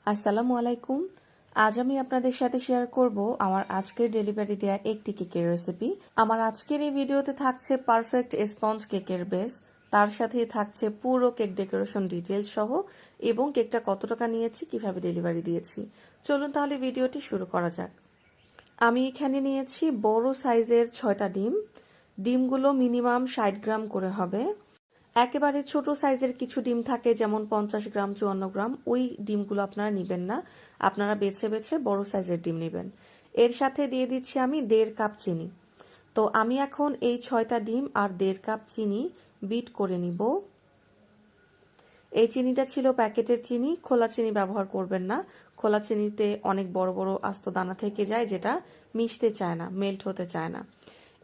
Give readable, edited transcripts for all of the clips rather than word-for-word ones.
আসসালামু আলাইকুম। আজ আমি আপনাদের সাথে শেয়ার করব আমার আজকের ডেলিভারি দেওয়া একটি কেকের রেসিপি। আমার আজকের এই ভিডিওতে থাকছে পারফেক্ট স্পঞ্জ কেকের বেস, তার সাথে থাকছে পুরো কেক ডেকোরেশন ডিটেইলস সহ এবং কেকটা কত টাকা নিয়েছি, কিভাবে ডেলিভারি দিয়েছি। চলুন তাহলে ভিডিওটি শুরু করা যাক। আমি এখানে নিয়েছি বড় সাইজের 6টা ডিম। ডিমগুলো মিনিমাম 60 গ্রাম করে হবে। একেবারে ছোট সাইজের কিছু ডিম থাকে, যেমন 50 গ্রাম 54 গ্রাম, ওই ডিমগুলো আপনারা নেবেন না। আপনারা বেছে বেছে বড় সাইজের ডিম নেবেন। এর সাথে দিয়ে দিচ্ছি আমি 1.5 কাপ চিনি। তো আমি এখন এই 6টা ডিম আর 1.5 কাপ চিনি বিট করে নিব। এই চিনিটা ছিল প্যাকেটের চিনি, খোলা চিনি ব্যবহার করবেন না। খোলা চিনিতে অনেক বড় বড় আস্ত দানা থেকে যায়, যেটা মিশতে চায় না, মেল্ট হতে চায় না।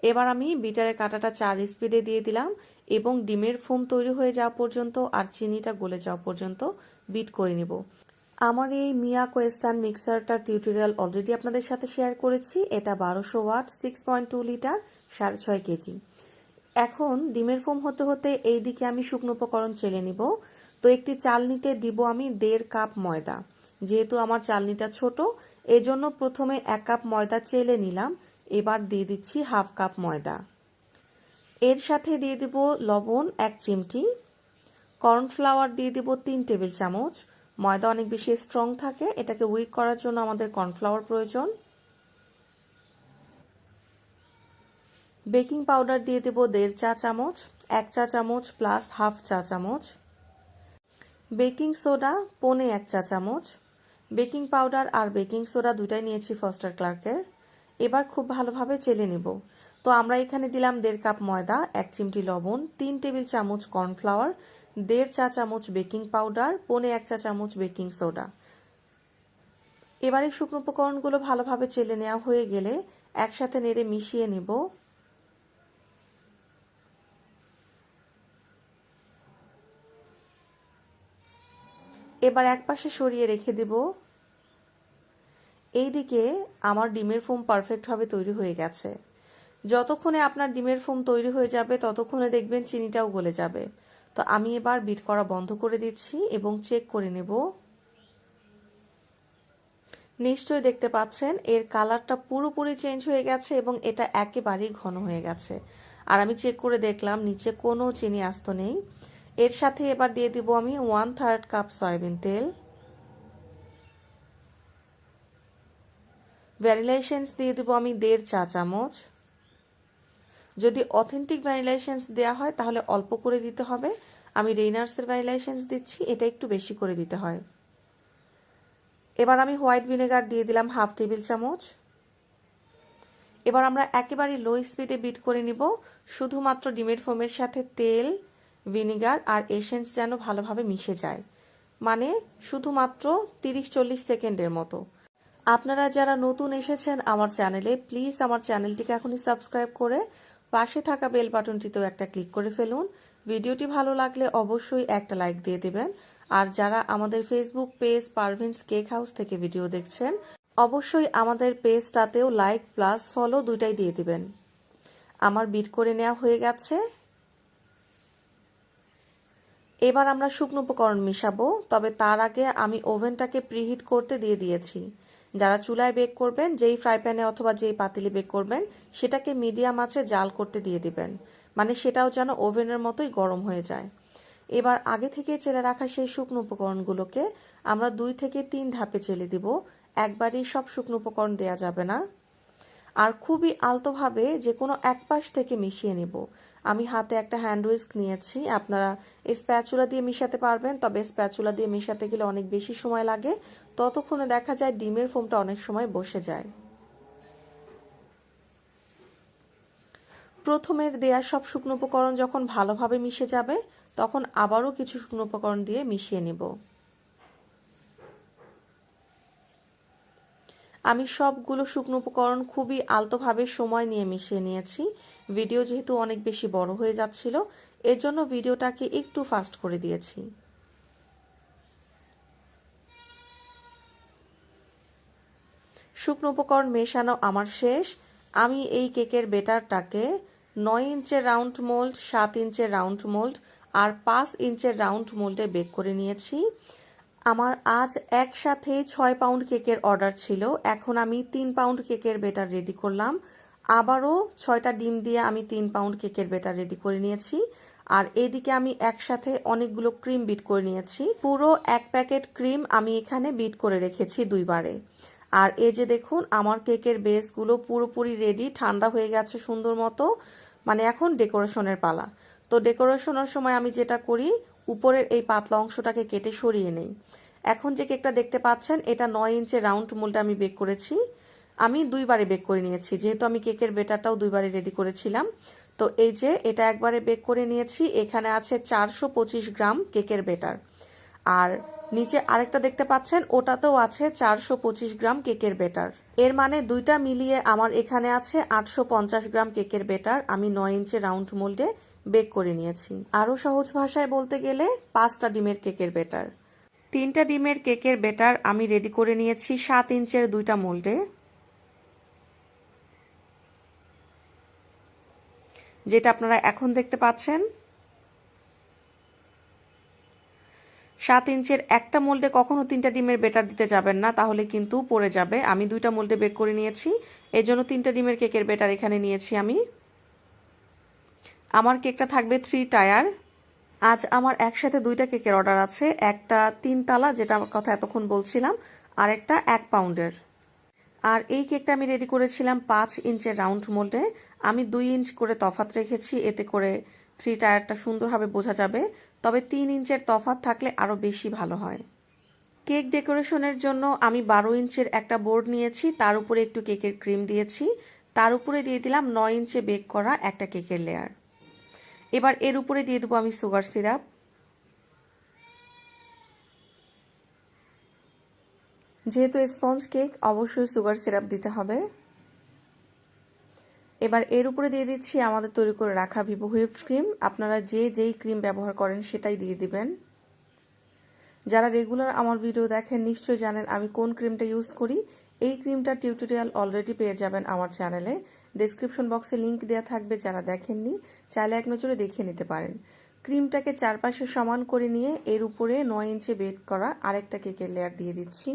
এবার আমি বিটারের কাঁটাটা 4 স্পিডে দিয়ে দিলাম এবং ডিমের ফোম তৈরি হয়ে যাওয়া পর্যন্ত আর চিনিটা গলে যাওয়া পর্যন্ত বিট করে নিব। আমার এই মিয়াক ওয়েস্টার্ন মিক্সারটার টিউটোরিয়াল অলরেডি আপনাদের সাথে শেয়ার করেছি। এটা 1200 ওয়াট, 6.2 লিটার, 6.5 কেজি। এখন ডিমের ফোম হতে হতে এই দিকে আমি শুকনো উপকরণ চেলে নিব। তো একটি চালনিতে দিব আমি 1.5 কাপ ময়দা। যেহেতু আমার চালনিটা ছোট, এজন্য প্রথমে 1 কাপ ময়দা চেলে নিলাম। এবার দিয়ে দিচ্ছি 1/2 কাপ ময়দা। এর সাথে দিয়ে দিব লবণ 1 চিমটি, কর্নফ্লাওয়ার দিয়ে দিব 3 টেবিল চামচ। ময়দা অনেক বেশি স্ট্রং থাকে, এটাকে উইক করার জন্য আমাদের কর্নফ্লাওয়ার প্রয়োজন। বেকিং পাউডার দিয়ে দেব 1.5 চা চামচ, 1 চা চামচ প্লাস 1/2 চা চামচ। বেকিং সোডা 1/4 চা চামচ। বেকিং পাউডার আর বেকিং সোডা দুটাই নিয়েছি ফস্টার ক্লার্কের। এবার খুব ভালোভাবে চেলে নিব। তো আমরা এখানে দিলাম 1.5 কাপ ময়দা, 1 চিমটি লবণ, 3 টেবিল চামচ কর্নফ্লাওয়ার, 1.5 চা চামচ বেকিং পাউডার, 1/4 চা চামচ বেকিং সোডা। এবার এই শুকনো উপকরণগুলো ভালোভাবে চেলে নেওয়া হয়ে গেলে একসাথে নেড়ে মিশিয়ে নেব। এবার একপাশে সরিয়ে রেখে দেব। এইদিকে আমার ডিমের ফোম পারফেক্টভাবে তৈরি হয়ে গেছে। যতক্ষণে আপনার ডিমের ফোম তৈরি হয়ে যাবে ততক্ষণে দেখবেন চিনিটাও গলে যাবে। তো আমি এবার বিট করা বন্ধ করে দিচ্ছি এবং চেক করে নেব। নিশ্চয়ই দেখতে পাচ্ছেন এর কালারটা পুরোপুরি চেঞ্জ হয়ে গেছে এবং এটা একেবারেই ঘন হয়ে গেছে। আর আমি চেক করে দেখলাম নিচে কোনো চিনি আস্ত নেই। এর সাথে এবার দিয়ে দিব আমি 1/3 কাপ সয়াবিন তেল। ভ্যানিলা এসেন্স দিয়ে দিব আমি 1.5 চা চামচ। যদি অথেন্টিক ভ্যানিলা এসেন্স দেওয়া হয় তাহলে অল্প করে দিতে হবে। আমি রেইনার্সের ভ্যানিলা এসেন্স দিচ্ছি, এটা একটু বেশি করে দিতে হয়। এবার আমি হোয়াইট ভিনেগার দিয়ে দিলাম 1/2 টেবিল চামচ। এবার আমরা একেবারে লো স্পিডে বিট করে নিব, শুধুমাত্র ডিমের ফোমের সাথে তেল, ভিনেগার আর এসেন্স যেন ভালোভাবে মিশে যায়, মানে শুধুমাত্র 30-40 সেকেন্ডের মতো। আপনারা যারা নতুন এসেছেন আমার চ্যানেলে, প্লিজ আমার চ্যানেলটিকে এখনই সাবস্ক্রাইব করে পাশে থাকা বেল বাটনটিতেও একটা ক্লিক করে ফেলুন। ভিডিওটি ভালো লাগলে অবশ্যই একটা লাইক দিয়ে দেবেন। আর যারা আমাদের Facebook page Parveen's cake house থেকে ভিডিও দেখছেন, অবশ্যই আমাদের পেজটাতেও লাইক প্লাস ফলো দুইটাই দিয়ে দিবেন। আমার বিট করে নেওয়া হয়ে গেছে। এবার আমরা শুকনো উপকরণ মিশাবো, তবে তার আগে আমি ওভেনটাকে প্রিহিট করতে দিয়ে দিয়েছি। যারা চুলায় বেক করবেন, যেই ফ্রাই প্যানে অথবা যেই পাতিলে বেক করবেন, সেটাকে মিডিয়াম আঁচে জাল করতে দিয়ে দিবেন, মানে সেটাও যেন ওভেনের মতোই গরম হয়ে যায়। এবার আগে থেকে চেলে রাখা সেই শুকনো উপকরণগুলোকে আমরা 2 থেকে 3 ধাপে চেলে দিব। একবারই সব শুকনো উপকরণ দেয়া যাবে না। আর খুবই আলতোভাবে যে কোনো এক পাশ থেকে মিশিয়ে নেব। আমি হাতে একটা হ্যান্ড হুইস্ক নিয়েছি, আপনারা স্প্যাচুলা দিয়ে মিশাতে পারবেন, তবে স্প্যাচুলা দিয়ে মিশাতে গেলে অনেক বেশি সময় লাগে, ততক্ষণে দেখা যায় ডিমের ফোমটা অনেক সময় বসে যায়। প্রথমের দেয়া সব শুকনো উপকরণ যখন ভালোভাবে মিশে যাবে, তখন আবারও কিছু শুকনো উপকরণ দিয়ে মিশিয়ে নেব। আমি সবগুলো শুকনো উপকরণ খুবই আলতোভাবে সময় নিয়ে মিশিয়ে নিয়েছি। ভিডিও যেহেতু অনেক বেশি বড় হয়ে যাচ্ছিল, এর জন্য ভিডিওটাকে একটু ফাস্ট করে দিয়েছি। শুকনো উপকরণ মেশানো আমার শেষ। আমি এই কেকের বেটারটাকে 9 ইঞ্চের রাউন্ড মোল্ড, 7 ইঞ্চের রাউন্ড মোল্ড আর 5 ইঞ্চের রাউন্ড মোল্ডে বেক করে নিয়েছি। আমার আজ একসাথে 6 পাউন্ড কেকের অর্ডার ছিল। এখন আমি 3 পাউন্ড কেকের বেটার রেডি করলাম। আবারও 6টা ডিম দিয়ে আমি 3 পাউন্ড কেকের বেটার রেডি করে নিয়েছি। আর এদিকে আমি একসাথে অনেকগুলো ক্রিম বিট করে নিয়েছি। পুরো 1 প্যাকেট ক্রিম আমি এখানে বিট করে রেখেছি 2 বারে। আর এই যে দেখুন আমার কেকের বেসগুলো পুরোপুরি রেডি, ঠান্ডা হয়ে গেছে সুন্দর মতো। মানে এখন ডেকোরেশনের পালা। তো ডেকোরেশনের সময় আমি যেটা করি, উপরের এই পাতলা অংশটাকে কেটে সরিয়ে নেই। এখন যে কেকটা দেখতে পাচ্ছেন এটা 9 ইঞ্চের রাউন্ড মোল্ডে আমি বেক করেছি। আমি 2 বারে বেক করে নিয়েছি, যেহেতু আমি কেকের বেটারটাও 2 বারে রেডি করেছিলাম। তো এই যে এটা একবারে বেক করে নিয়েছি। এখানে আছে 425 গ্রাম কেকের বেটার। আর নিচে আরেকটা দেখতে পাচ্ছেন ওটাতেও আছে 425 গ্রাম কেকের বেটার। এর মানে দুইটা মিলিয়ে আমার এখানে আছে 850 গ্রাম কেকের বেটার। আমি 9 ইঞ্চের রাউন্ড মোল্ডে বেক করে নিয়েছি। আরো সহজ ভাষায় বলতে গেলে 5টা ডিমের কেকের বেটার। 3টা ডিমের কেকের বেটার আমি রেডি করে নিয়েছি 7 ইঞ্চের 2টা মোল্ডে, যেটা আপনারা এখন দেখতে পাচ্ছেন। 7 ইঞ্চের একটা মোল্ডে কখনো 3টা ডিমের বেটার দিতে যাবেন না, তাহলে কিন্তু পড়ে যাবে। আমি 2টা মোল্ডে বেক করে নিয়েছি, এই জন্য 3টা ডিমের কেকের বেটার এখানে নিয়েছি আমি। আমার কেকটা থাকবে 3 টায়ার। আজ আমার একসাথে 2টা কেকের অর্ডার আছে, একটা 3 তালা যেটা কথা এতক্ষণ বলছিলাম, আর একটা 1 পাউন্ডের। আর এই কেকটা আমি রেডি করেছিলাম 5 ইঞ্চের রাউন্ড মোল্ডে। আমি 2 ইঞ্চ করে তফাৎ রেখেছি, এতে করে 3 টায়ারটা সুন্দরভাবে বোঝা যাবে। তবে 3 ইঞ্চের তফাৎ থাকলে আরো বেশি ভালো হয়। কেক ডেকোরেশনের জন্য আমি 12 ইঞ্চের একটা বোর্ড নিয়েছি, তার উপরে একটু কেকের ক্রিম দিয়েছি, তার উপরে দিয়ে দিলাম 9 ইঞ্চে বেক করা একটা কেকের লেয়ার। এবার এর উপরে দিয়ে দেবো আমি সুগার সিরাপ। যেহেতু স্পঞ্জ কেক অবশ্যই সুগার সিরাপ দিতে হবে। এবার এর উপরে দিয়ে দিচ্ছি আমাদের তৈরি করে রাখা ভিভো হুইপড ক্রিম। আপনারা যেই ক্রিম ব্যবহার করেন সেটাই দিয়ে দিবেন। যারা রেগুলার আমার ভিডিও দেখেন নিশ্চয়ই জানেন আমি কোন ক্রিমটা ইউজ করি। এই ক্রিমটার টিউটোরিয়াল অলরেডি পেয়ে যাবেন আমার চ্যানেলে, ডেসক্রিপশন বক্সে লিংক দেওয়া থাকবে। যারা দেখেননি চাইলে এক নজরে দেখে নিতে পারেন। ক্রিমটাকে চারপাশে সমান করে নিয়ে এর উপরে 9 ইঞ্চি বেক করা আরেকটা কেকের লেয়ার দিয়ে দিচ্ছি।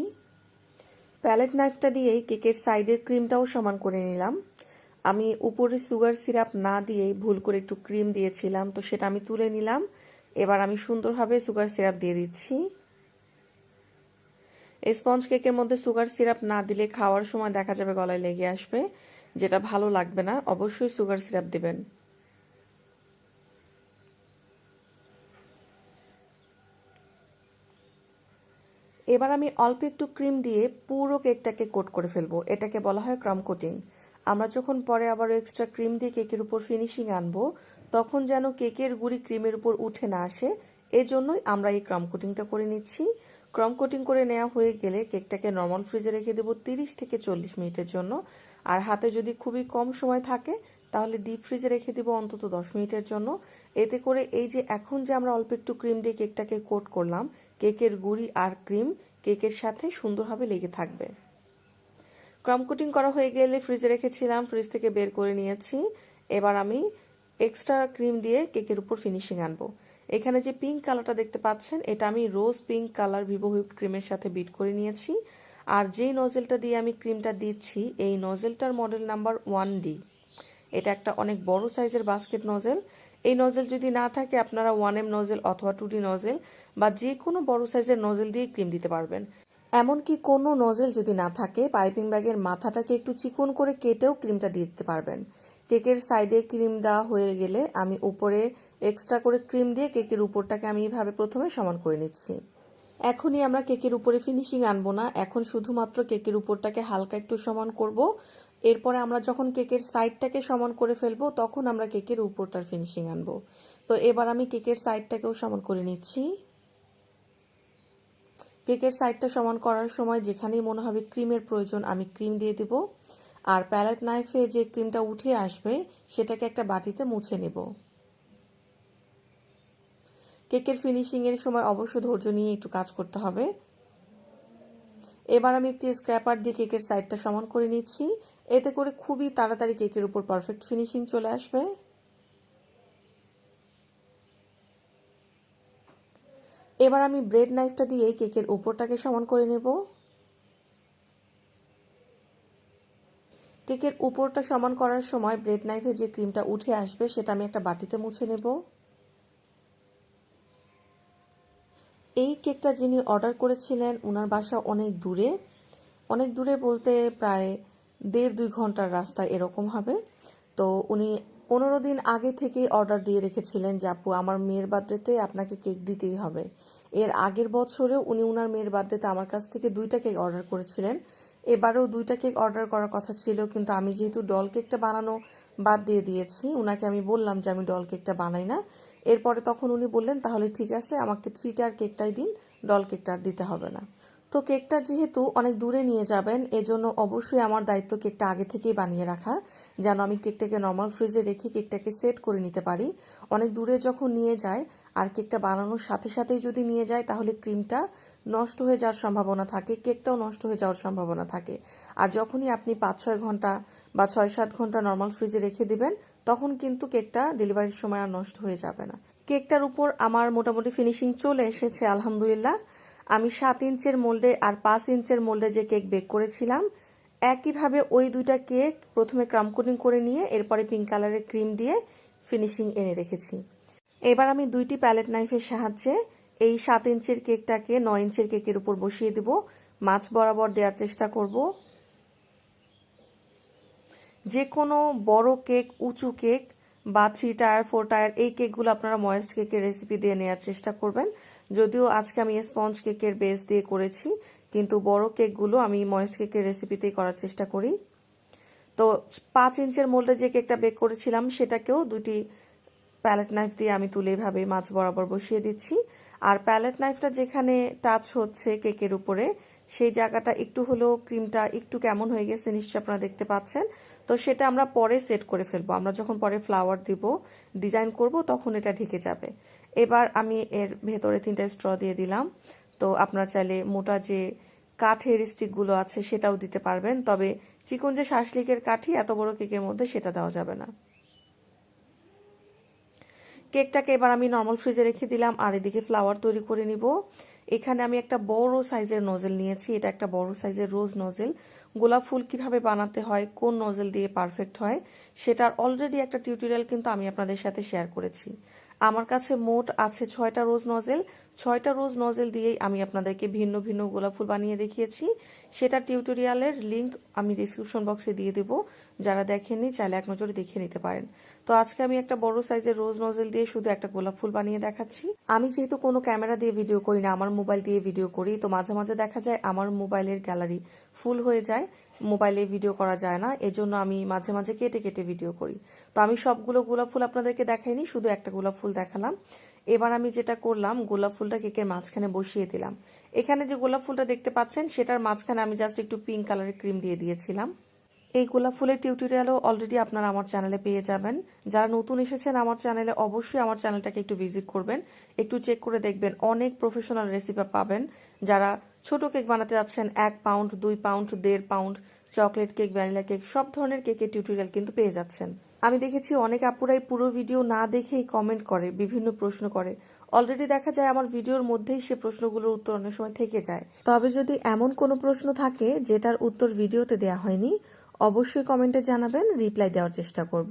প্যালেট নাইফটা দিয়েই কেকের সাইডের ক্রিমটাও সমান করে নিলাম। আমি উপরে সুগার সিরাপ না দিয়েই ভুল করে একটু ক্রিম দিয়েছিলাম, তো সেটা আমি তুলে নিলাম। এবার আমি সুন্দরভাবে সুগার সিরাপ দিয়ে দিচ্ছি। স্পঞ্জ কেকের মধ্যে সুগার সিরাপ না দিলে খাওয়ার সময় দেখা যাবে গলায় লেগে আসবে, যেটা ভালো লাগবে না। অবশ্যই সুগার সিরাপ দিবেন। এবার আমি অল্প একটু ক্রিম দিয়ে পুরো কেকটাকে কোট করে ফেলবো। এটাকে বলা হয় ক্রাম কোটিং। আমরা যখন পরে আবারও এক্সট্রা ক্রিম দিয়ে কেকের উপর ফিনিশিং আনবো, তখন যেন কেকের গুঁড়ি ক্রিমের উপর উঠে না আসে, এজন্যই আমরা এই ক্রাম কোটিংটা করে নিচ্ছি। ক্রাম কোটিং করে নেওয়া হয়ে গেলে কেকটাকে নর্মাল ফ্রিজে রেখে দেবো 30 থেকে 40 মিনিটের জন্য। আর হাতে যদি খুবই কম সময় থাকে তাহলে ডিপ ফ্রিজে রেখে দিব অন্তত 10 মিনিটের জন্য। এতে করে এই যে এখন যে আমরা অল্প একটু ক্রিম দিয়ে কেকটাকে কোট করলাম, কেকের গুঁড়ি আর ক্রিম কেকের সাথে সুন্দরভাবে লেগে থাকবে। ক্রাম কোটিং করা হয়ে গেলে ফ্রিজে রেখেছিলাম, ফ্রিজ থেকে বের করে নিয়েছি। এবার আমি এক্সট্রা ক্রিম দিয়ে কেকের উপর ফিনিশিং আনবো। এখানে যে পিঙ্ক কালারটা দেখতে পাচ্ছেন এটা আমি রোজ পিঙ্ক কালার ভিভো হুইপড ক্রিমের সাথে বিট করে নিয়েছি। আর যেই নজেলটা দিয়ে আমি ক্রিমটা দিচ্ছি এই নজেলটার মডেল নাম্বার 1D। এটা একটা অনেক বড় সাইজের বাস্কেট নজেল। এই নজেল যদি না থাকে আপনারা 1M নজেল অথবা 2D নজেল বা যে কোনো বড় সাইজের নজেল দিয়ে ক্রিম দিতে পারবেন। এমনকি কোনো নজেল যদি না থাকে পাইপিং ব্যাগের মাথাটাকে একটু চিকন করে কেটেও ক্রিমটা দিয়ে দিতে পারবেন। কেকের সাইডে ক্রিম দেওয়া হয়ে গেলে আমি উপরে এক্সট্রা করে ক্রিম দিয়ে কেকের উপরটাকে আমি এইভাবে প্রথমে সমান করে নিচ্ছি। এখনই আমরা কেকের উপরে ফিনিশিং আনবো না, এখন শুধুমাত্র কেকের উপরটাকে হালকা একটু সমান করব। এরপরে আমরা যখন কেকের সাইডটাকে সমান করে ফেলবো তখন আমরা কেকের উপরটার ফিনিশিং আনবো। তো এবার আমি কেকের সাইডটাকেও সমান করে নিচ্ছি। কেকের সাইডটা সমান করার সময় যেখানেই মনে হবে ক্রিমের প্রয়োজন আমি ক্রিম দিয়ে দেব। আর প্যালেট নাইফে যে ক্রিমটা উঠে আসবে সেটাকে একটা বাটিতে মুছে নেব। কেকের ফিনিশিং এর সময় অবশ্য ধৈর্য নিয়ে একটু কাজ করতে হবে। এবার আমি একটি স্ক্র্যাপার দিয়ে কেকের সাইডটা সমান করে নিচ্ছি, এতে করে খুবই তাড়াতাড়ি কেকের উপর পারফেক্ট ফিনিশিং চলে আসবে। এবার আমি ব্রেড নাইফটা দিয়ে কেকের উপরটাকে সমান করে নেব। কেকের উপরটা সমান করার সময় ব্রেড নাইফে যে ক্রিমটা উঠে আসবে সেটা আমি একটা বাটিতে মুছে নেব। এই কেকটা যিনি অর্ডার করেছিলেন ওনার বাসা অনেক দূরে বলতে প্রায় 1.5-2 ঘন্টার রাস্তা এরকম হবে। তো উনি 15 দিন আগে থেকেই অর্ডার দিয়ে রেখেছিলেন যে আপু আমার মেয়ের বার্থডেতে আপনাকে কেক দিতেই হবে। এর আগের বছরেও উনি ওনার মেয়ের বার্থডেতে আমার কাছ থেকে 2টা কেক অর্ডার করেছিলেন। এবারেও 2টা কেক অর্ডার করার কথা ছিল, কিন্তু আমি যেহেতু ডল কেকটা বানানো বাদ দিয়ে দিয়েছি, ওনাকে আমি বললাম যে আমি ডল কেকটা বানাই না। এরপরে তখন উনি বললেন তাহলে ঠিক আছে, আমাকে 3টার কেকটাই দিন, ডল কেকটা আর দিতে হবে না। তো কেকটা যেহেতু অনেক দূরে নিয়ে যাবেন, এজন্য অবশ্যই আমার দায়িত্ব কেকটা আগে থেকেই বানিয়ে রাখা, যেন আমি কেকটাকে নর্মাল ফ্রিজে রেখে কেকটাকে সেট করে নিতে পারি। অনেক দূরে যখন নিয়ে যায় আর কেকটা বানানোর সাথে সাথেই যদি নিয়ে যায় তাহলে ক্রিমটা নষ্ট হয়ে যাওয়ার সম্ভাবনা থাকে, কেকটাও নষ্ট হয়ে যাওয়ার সম্ভাবনা থাকে। আর যখনই আপনি 5-6 ঘন্টা বা 6-7 ঘন্টা নর্মাল ফ্রিজে রেখে দিবেন তখন কিন্তু কেকটা ডেলিভারির সময় আর নষ্ট হয়ে যাবে না। কেকটার উপর আমার মোটামুটি ফিনিশিং চলে এসেছে আলহামদুলিল্লাহ। আমি 7 ইঞ্চের মোল্ডে আর 5 ইঞ্চের মোল্ডে যে কেক বেক করেছিলাম একইভাবে ওই 2টা কেক প্রথমে ক্রাম কোটিং করে নিয়ে এরপরে পিঙ্ক কালারের ক্রিম দিয়ে ফিনিশিং এনে রেখেছি। এবার আমি 2টি প্যালেট নাইফের সাহায্যে এই 7 ইঞ্চের কেকটাকে 9 ইঞ্চের কেকের উপর বসিয়ে দেব। মাছ বরাবর দেওয়ার চেষ্টা করব। যে কোনো বড় কেক, উঁচু কেক বা 3 টায়ার 4 টায়ার এই কেকগুলো আপনারা ময়েস্ট কেকের রেসিপি দিয়ে নেওয়ার চেষ্টা করবেন। যদিও আজকে আমি স্পঞ্জ কেকের বেস দিয়ে করেছি, কিন্তু বড় কেকগুলো আমি ময়েস্ট কেকের রেসিপিতেই করার চেষ্টা করি। তো 5 ইঞ্চের মোল্ডে যে কেকটা বেক করেছিলাম সেটাকেও 2টি প্যালেট নাইফ দিয়ে আমি তুলে এভাবে মাছ বরাবর বসিয়ে দিচ্ছি। আর প্যালেট নাইফটা যেখানে টাচ হচ্ছে কেকের উপরে সেই জায়গাটা একটু হলেও ক্রিমটা একটু কেমন হয়ে গেছে নিশ্চয়ই আপনারা দেখতে পাচ্ছেন। তো সেটা আমরা পরে সেট করে ফেলবো, আমরা যখন পরে ফ্লাওয়ার দিব, ডিজাইন করব, তখন এটা ঢেকে যাবে। এবার আমি এর ভেতরে 3টা স্ট্র দিয়ে দিলাম। তো আপনারা চাইলে মোটা যে কাঠের স্টিকগুলো আছে সেটাও দিতে পারবেন, তবে চিকন যে শাসলিকের কাঠি এত বড় কেকের মধ্যে সেটা দেওয়া যাবে না। কেকটাকে এবার আমি নর্মাল ফ্রিজে রেখে দিলাম আর এদিকে ফ্লাওয়ার তৈরি করে নিব। এখানে আমি একটা বড় সাইজের নজেল নিয়েছি, এটা একটা বড় সাইজের রোজ নজেল। গোলাপ ফুল কিভাবে বানাতে হয়, কোন নজেল দিয়ে পারফেক্ট হয় সেটার অলরেডি একটা টিউটোরিয়াল কিন্তু আমি আপনাদের সাথে শেয়ার করেছি। আমার কাছে মোট আছে 6টা রোজ নজেল। 6টা রোজ নজেল দিয়েই আমি আপনাদেরকে ভিন্ন ভিন্ন গোলাপ ফুল বানিয়ে দেখিয়েছি। সেটা টিউটোরিয়ালের লিংক আমি ডিসক্রিপশন বক্সে দিয়ে দেব, যারা দেখেননি চাইলে এক নজরে দেখে নিতে পারেন। তো আজকে আমি একটা বড় সাইজের রোজ নজেল দিয়ে শুধু একটা গোলাপ ফুল বানিয়ে দেখাচ্ছি। আমি যেহেতু কোনো ক্যামেরা দিয়ে ভিডিও করি না, আমার মোবাইল দিয়ে ভিডিও করি, তো মাঝে মাঝে দেখা যায় আমার মোবাইলের গ্যালারি ফুল হয়ে যায়, মোবাইলে ভিডিও করা যায় না, এজন্য আমি মাঝে মাঝে কেটে কেটে ভিডিও করি। তো আমি সবগুলো গোলাপ ফুল আপনাদেরকে দেখাইনি, শুধু একটা গোলাপ ফুল দেখালাম। এবার আমি যেটা করলাম, গোলাপ ফুলটা কেকের মাঝখানে বসিয়ে দিলাম। এখানে যে গোলাপ ফুলটা দেখতে পাচ্ছেন সেটার মাঝখানে আমি জাস্ট একটু পিঙ্ক কালারের ক্রিম দিয়ে দিয়েছিলাম। এই গোলাপ ফুলের টিউটোরিয়ালও অলরেডি আপনারা আমার চ্যানেলে পেয়ে যাবেন। যারা নতুন এসেছেন আমার চ্যানেলে, অবশ্যই আমার চ্যানেলটাকে একটু ভিজিট করবেন, একটু চেক করে দেখবেন, অনেক প্রফেশনাল রেসিপি পাবেন। যারা ছোট কেক বানাতে যাচ্ছেন 1 pound, 2 pound, 1.5 pound, chocolate cake, vanilla cake, সব ধরনের কেকের টিউটোরিয়াল কিন্তু পেয়ে যাচ্ছেন। আমি দেখেছি অনেক আপুরাই পুরো ভিডিও না দেখেই কমেন্ট করে, বিভিন্ন প্রশ্ন করে। অলরেডি দেখা যায় আমার ভিডিওর মধ্যেই সে প্রশ্নগুলোর উত্তর অনেক সময় থেকে যায়। তবে যদি এমন কোনো প্রশ্ন থাকে যেটার উত্তর ভিডিওতে দেয়া হয়নি, অবশ্যই কমেন্টে জানাবেন, রিপ্লাই দেওয়ার চেষ্টা করব।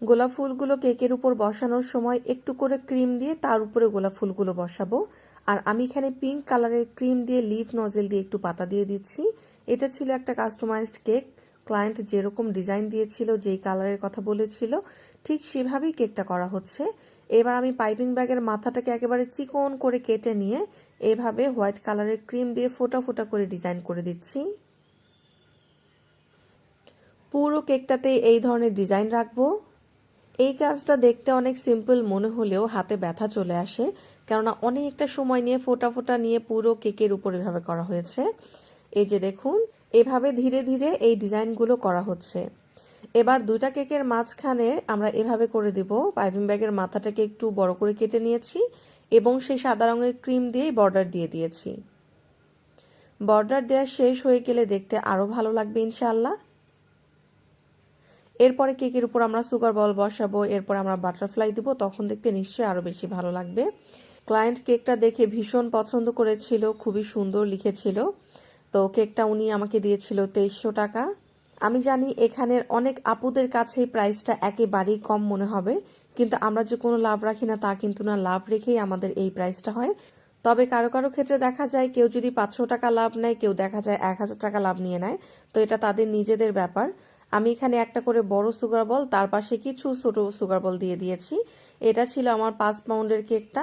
গোলাপ ফুলগুলো কেকের উপর বসানোর সময় একটু করে ক্রিম দিয়ে তার উপরে গোলাপ ফুলগুলো বসাবো। আর আমি এখানে পিঙ্ক কালারের ক্রিম দিয়ে লিফ নজেল দিয়ে একটু পাতা দিয়ে দিচ্ছি। এটা ছিল একটা কাস্টমাইজড কেক, ক্লায়েন্ট যেরকম ডিজাইন দিয়েছিল, যেই কালারের কথা বলেছিল ঠিক সেভাবেই কেকটা করা হচ্ছে। এবার আমি পাইপিং ব্যাগের মাথাটাকে একেবারে চিকন করে কেটে নিয়ে এভাবে হোয়াইট কালারের ক্রিম দিয়ে ফোটা ফোটা করে ডিজাইন করে দিচ্ছি। পুরো কেকটাতে এই ধরনের ডিজাইন রাখবো। এই কাজটা দেখতে অনেক সিম্পল মনে হলেও হাতে ব্যথা চলে আসে, কেননা অনেকটা সময় নিয়ে ফোটা ফোটা নিয়ে পুরো কেকের উপর এভাবে করা হয়েছে। এই যে দেখুন, এভাবে ধীরে ধীরে এই ডিজাইনগুলো করা হচ্ছে। এবার 2টা কেকের মাঝখানে আমরা এভাবে করে দিব। পাইপিং ব্যাগের মাথাটাকে একটু বড় করে কেটে নিয়েছি এবং সেই সাদা রঙের ক্রিম দিয়েই বর্ডার দিয়ে দিয়েছি। বর্ডার দেওয়া শেষ হয়ে গেলে দেখতে আরো ভালো লাগবে ইনশাআল্লাহ। এরপরে কেকের উপর আমরা সুগার বল বসাবো, এরপর আমরা বাটারফ্লাই দিব, তখন দেখতে নিশ্চয়ই আরো বেশি ভালো লাগবে। ক্লায়েন্ট কেকটা দেখে ভীষণ পছন্দ করেছিল, খুবই সুন্দর লিখেছিল। তো কেকটা উনি আমাকে দিয়েছিল 2300 টাকা। আমি জানি এখানের অনেক আপুদের কাছে প্রাইসটা একেবারেই কম মনে হবে, কিন্তু আমরা যে কোনো লাভ রাখি না তা কিন্তু না, লাভ রেখেই আমাদের এই প্রাইসটা হয়। তবে কারো কারো ক্ষেত্রে দেখা যায় কেউ যদি 500 টাকা লাভ নেয়, কেউ দেখা যায় 1000 টাকা লাভ নিয়ে নেয়। তো এটা তাদের নিজেদের ব্যাপার। আমি এখানে একটা করে বড় সুগার বল, তার পাশে কিছু ছোট সুগার বল দিয়ে দিয়েছি। এটা ছিল আমার 5 পাউন্ডের কেকটা।